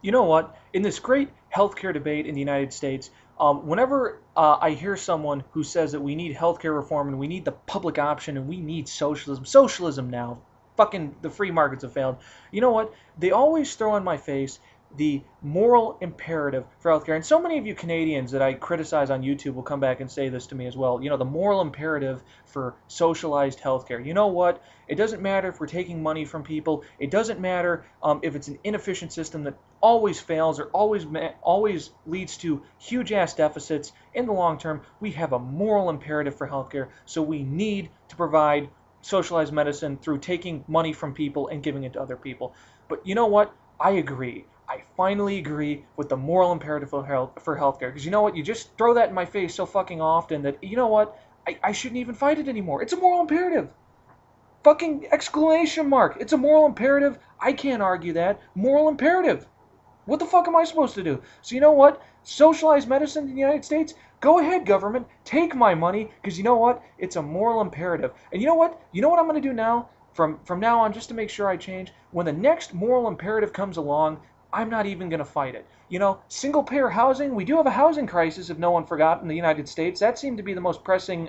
You know what? In this great healthcare debate in the United States, whenever I hear someone who says that we need healthcare reform and we need the public option and we need socialism now, fucking the free markets have failed. You know what? They always throw in my face the moral imperative for healthcare. And so many of you Canadians that I criticize on YouTube will come back and say this to me as well. You know, the moral imperative for socialized healthcare. You know what? It doesn't matter if we're taking money from people. It doesn't matter if it's an inefficient system that always fails or always leads to huge ass deficits in the long term. We have a moral imperative for healthcare, so we need to provide socialized medicine through taking money from people and giving it to other people. But you know what? I agree. I finally agree with the moral imperative for healthcare. Because you know what? You just throw that in my face so fucking often that, you know what? I shouldn't even fight it anymore. It's a moral imperative. Fucking exclamation mark. It's a moral imperative. I can't argue that. Moral imperative. What the fuck am I supposed to do? So you know what? Socialized medicine in the United States? Go ahead, government. Take my money, because you know what? It's a moral imperative. And you know what? You know what I'm going to do now? From now on, just to make sure I change, when the next moral imperative comes along, I'm not even going to fight it. You know, single payer housing, we do have a housing crisis, if no one forgot, in the United States. That seemed to be the most pressing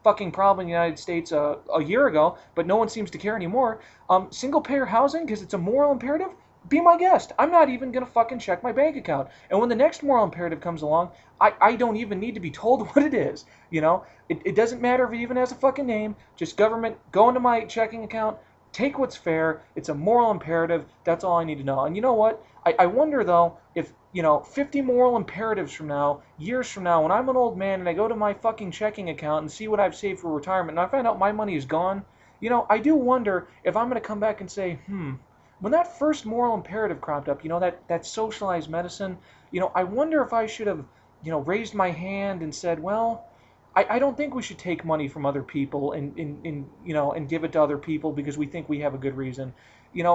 fucking problem in the United States a year ago, but no one seems to care anymore. Single payer housing, because it's a moral imperative, be my guest. I'm not even going to fucking check my bank account. And when the next moral imperative comes along, I don't even need to be told what it is. You know, it doesn't matter if it even has a fucking name. Just government, go into my checking account, take what's fair. It's a moral imperative. That's all I need to know. And you know what? I wonder, though, if, 50 moral imperatives from now, years from now, when I'm an old man and I go to my fucking checking account and see what I've saved for retirement and I find out my money is gone, I do wonder if I'm going to come back and say, when that first moral imperative cropped up, that socialized medicine, I wonder if I should have, raised my hand and said, well, I don't think we should take money from other people and give it to other people because we think we have a good reason.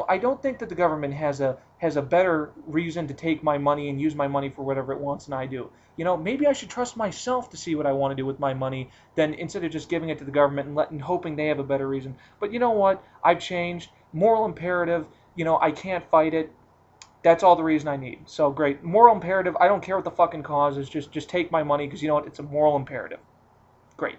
I don't think that the government has a better reason to take my money and use my money for whatever it wants than I do. Maybe I should trust myself to see what I want to do with my money than instead of just giving it to the government and hoping they have a better reason. But you know what? I've changed. Moral imperative. I can't fight it. That's all the reason I need. So great. Moral imperative. I don't care what the fucking cause is. Just take my money because you know what? It's a moral imperative. Great.